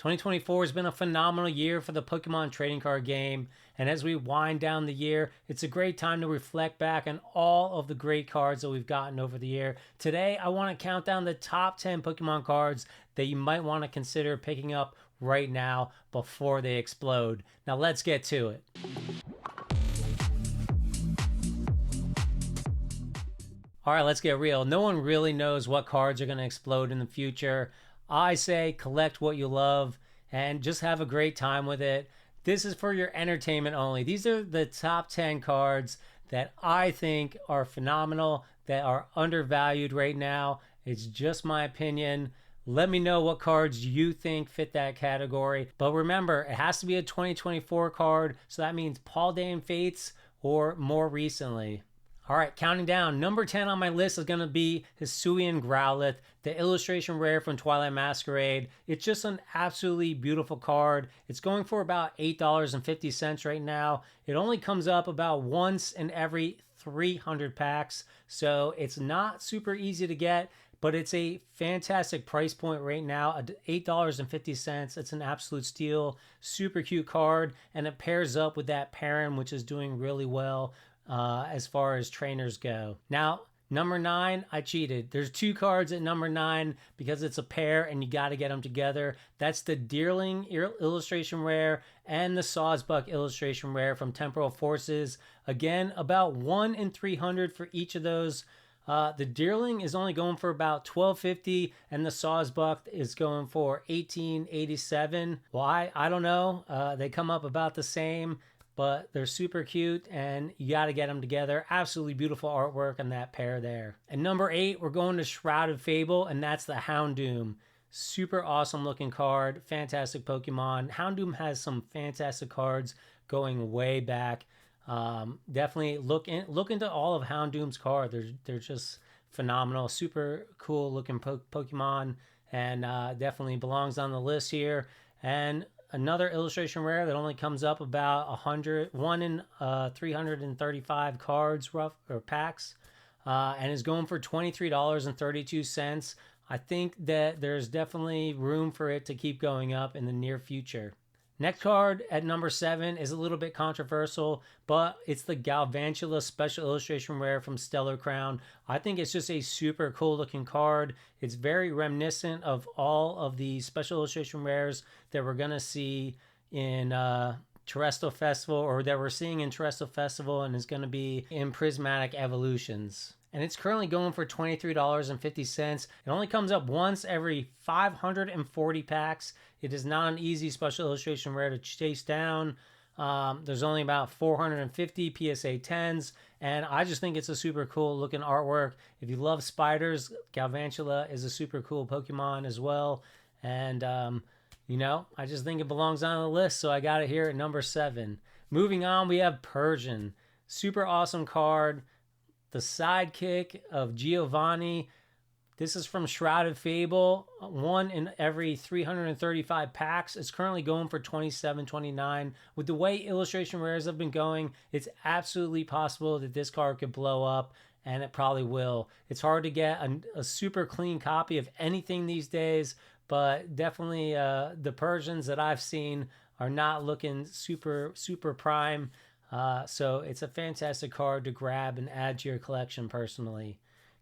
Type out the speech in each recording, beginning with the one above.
2024 has been a phenomenal year for the Pokemon trading card game, and as we wind down the year, it's a great time to reflect back on all of the great cards that we've gotten over the year. Today, I want to count down the top 10 Pokemon cards that you might want to consider picking up right now before they explode. Now let's get to it. All right, let's get real. No one really knows what cards are going to explode in the future. I say collect what you love and just have a great time with it. This is for your entertainment only. These are the top 10 cards that I think are phenomenal, that are undervalued right now. It's just my opinion. Let me know what cards you think fit that category. But remember, it has to be a 2024 card, so that means Paldean Fates or more recently. All right, counting down. Number 10 on my list is going to be Hisuian Growlithe, the illustration rare from Twilight Masquerade. It's just an absolutely beautiful card. It's going for about $8.50 right now. It only comes up about once in every 300 packs, so it's not super easy to get, but it's a fantastic price point right now at $8.50. It's an absolute steal. Super cute card, and it pairs up with that Persian, which is doing really well as far as trainers go. Now, number 9, I cheated. There's 2 cards at number 9 because it's a pair and you got to get them together. That's the Deerling illustration rare and the Sawsbuck illustration rare from Temporal Forces. Again, about 1 in 300 for each of those. The Deerling is only going for about $12.50 and the Sawsbuck is going for $18.87. Why? I don't know. They come up about the same, but they're super cute and you got to get them together. Absolutely beautiful artwork on that pair there. And number 8, we're going to Shrouded Fable, and that's the Houndoom. Super awesome looking card. Fantastic Pokemon. Houndoom has some fantastic cards going way back. Definitely look into all of Houndoom's cards. They're just phenomenal. Super cool looking Pokemon, and definitely belongs on the list here. And another illustration rare that only comes up about 1 in 335 cards rough or packs, and is going for $23.32. I think that there's definitely room for it to keep going up in the near future. Next card at number 7 is a little bit controversial, but it's the Galvantula Special Illustration Rare from Stellar Crown. I think it's just a super cool looking card. It's very reminiscent of all of the Special Illustration Rares that we're going to see in Terrestrial Festival, or that we're seeing in Terrestrial Festival and is going to be in Prismatic Evolutions. And it's currently going for $23.50. It only comes up once every 540 packs. It is not an easy Special Illustration rare to chase down. There's only about 450 PSA 10s, and I just think it's a super cool looking artwork. If you love spiders, Galvantula is a super cool Pokemon as well. And, I just think it belongs on the list, so I got it here at number 7. Moving on, we have Persian. Super awesome card. The sidekick of Giovanni. This is from Shrouded Fable. 1 in every 335 packs. It's currently going for $27.29. With the way illustration rares have been going, it's absolutely possible that this card could blow up, and it probably will. It's hard to get a super clean copy of anything these days, but definitely the Persians that I've seen are not looking super prime. So it's a fantastic card to grab and add to your collection personally.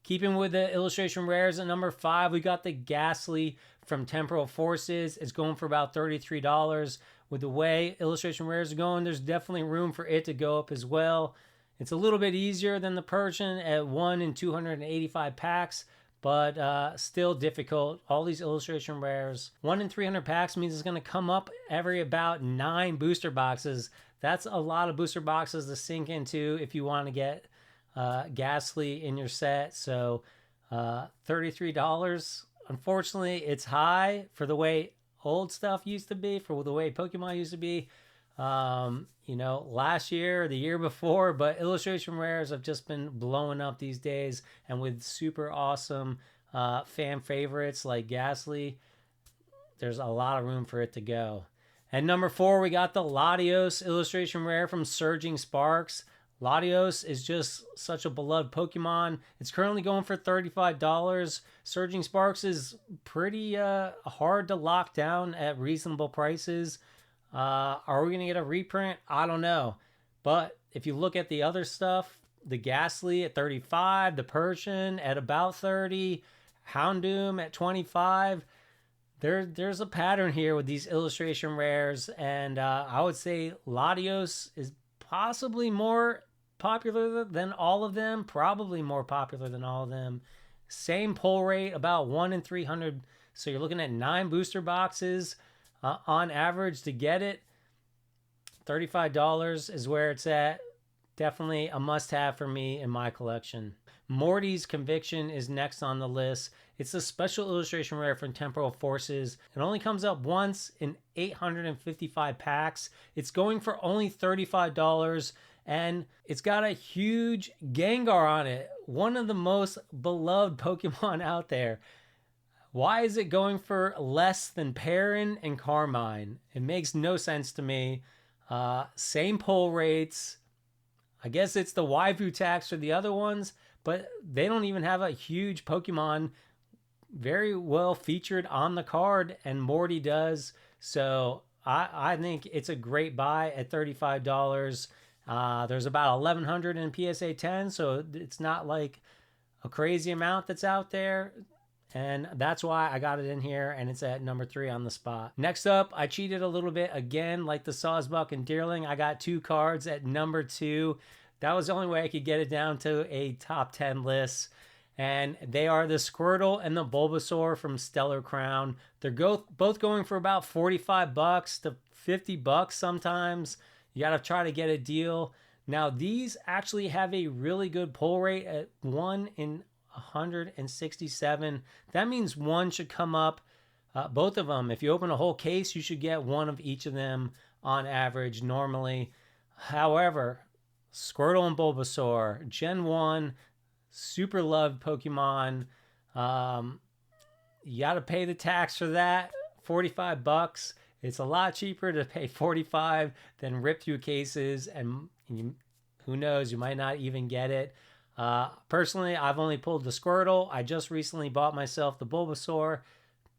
Keeping with the illustration rares at number 5, we got the Gastly from Temporal Forces. It's going for about $33. With the way illustration rares are going, there's definitely room for it to go up as well. It's a little bit easier than the Persian at 1 in 285 packs, but still difficult. All these illustration rares, 1 in 300 packs means it's going to come up every about 9 booster boxes. That's a lot of booster boxes to sink into if you want to get Gastly in your set. So $33, unfortunately, it's high for the way old stuff used to be, for the way Pokemon used to be. Last year, the year before, but illustration rares have just been blowing up these days, and with super awesome fan favorites like Gastly, there's a lot of room for it to go. And number 4, we got the Latios illustration rare from Surging Sparks. Latios is just such a beloved Pokemon. It's currently going for $35. Surging Sparks is pretty hard to lock down at reasonable prices. Are we going to get a reprint? I don't know. But if you look at the other stuff, the Gastly at 35, the Persian at about 30, Houndoom at 25, there's a pattern here with these illustration rares, and I would say Latios is possibly more popular than all of them, probably more popular than all of them. Same pull rate, about 1 in 300. So you're looking at 9 booster boxes on average to get it. $35 is where it's at. Definitely a must-have for me in my collection. Morty's Conviction is next on the list. It's a special illustration rare from Temporal Forces. It only comes up once in 855 packs. It's going for only $35, and it's got a huge Gengar on it. One of the most beloved Pokemon out there. Why is it going for less than Persian and Carmine? It makes no sense to me. Same pull rates. I guess it's the waifu tax for the other ones, but they don't even have a huge Pokemon very well featured on the card, and Morty does. So I think it's a great buy at $35. There's about 1,100 in PSA 10, so it's not like a crazy amount that's out there. And that's why I got it in here, and it's at number 3 on the spot. Next up, I cheated a little bit again, like the Sawsbuck and Deerling. I got 2 cards at number 2. That was the only way I could get it down to a top 10 list. And they are the Squirtle and the Bulbasaur from Stellar Crown. They're both going for about $45 to $50 sometimes. You got to try to get a deal. Now, these actually have a really good pull rate at 1 in 167. That means one should come up, both of them. If you open a whole case, you should get one of each of them on average normally. However, Squirtle and Bulbasaur, Gen 1, super loved Pokemon. You got to pay the tax for that, $45. It's a lot cheaper to pay $45 than rip through cases, and who knows, you might not even get it. Personally, I've only pulled the Squirtle. I just recently bought myself the Bulbasaur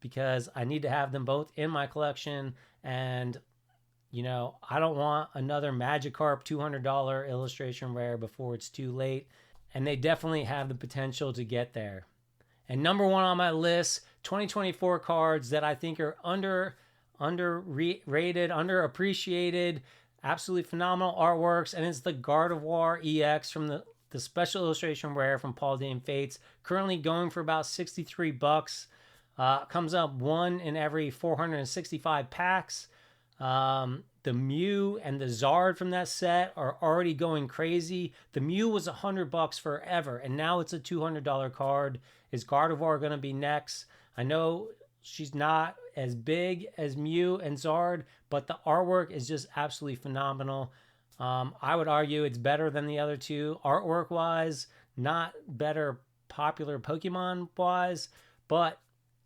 because I need to have them both in my collection. And, you know, I don't want another Magikarp $200 illustration rare before it's too late. And they definitely have the potential to get there. And number 1 on my list, 2024 cards that I think are underrated, underappreciated, absolutely phenomenal artworks. And it's the Gardevoir EX from the special illustration rare from Paldean Fates, currently going for about $63. Comes up 1 in every 465 packs. The Mew and the Zard from that set are already going crazy. The Mew was $100 forever, and now it's a $200 card. Is Gardevoir going to be next? I know she's not as big as Mew and Zard, but the artwork is just absolutely phenomenal. I would argue it's better than the other two artwork wise, not better popular Pokemon wise, but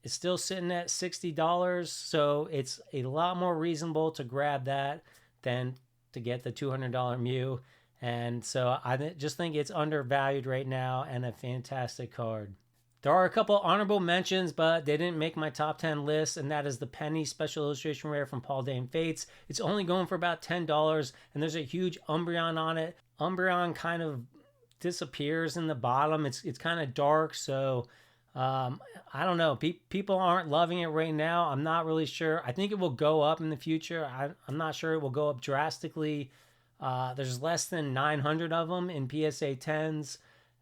it's still sitting at $60. So it's a lot more reasonable to grab that than to get the $200 Mew. And so I just think it's undervalued right now and a fantastic card. There are a couple honorable mentions, but they didn't make my top 10 list, and that is the Penny Special Illustration Rare from Paldean Fates. It's only going for about $10, and there's a huge Umbreon on it. Umbreon kind of disappears in the bottom. It's kind of dark, so I don't know. People aren't loving it right now. I'm not really sure. I think it will go up in the future. I'm not sure it will go up drastically. There's less than 900 of them in PSA 10s,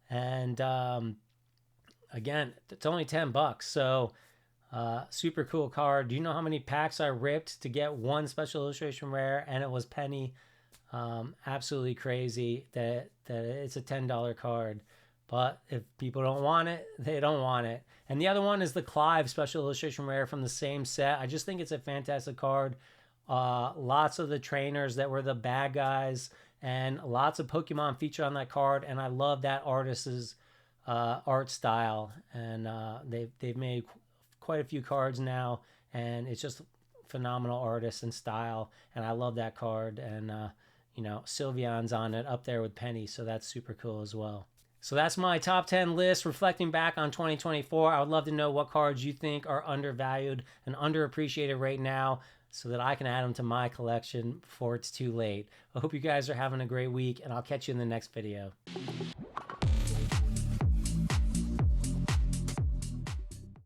and again, it's only $10, so super cool card. Do you know how many packs I ripped to get one special illustration rare, and it was Penny? Absolutely crazy that it's a $10 card. But if people don't want it, they don't want it. And the other one is the Clive special illustration rare from the same set. I just think it's a fantastic card. Lots of the trainers that were the bad guys, and lots of Pokemon featured on that card, and I love that artist's art style, and they've made quite a few cards now, and it's just phenomenal artist and style, and I love that card. And you know, Sylveon's on it up there with Penny, so that's super cool as well. So that's my top 10 list reflecting back on 2024. I would love to know what cards you think are undervalued and underappreciated right now so that I can add them to my collection before it's too late. I hope you guys are having a great week, and I'll catch you in the next video.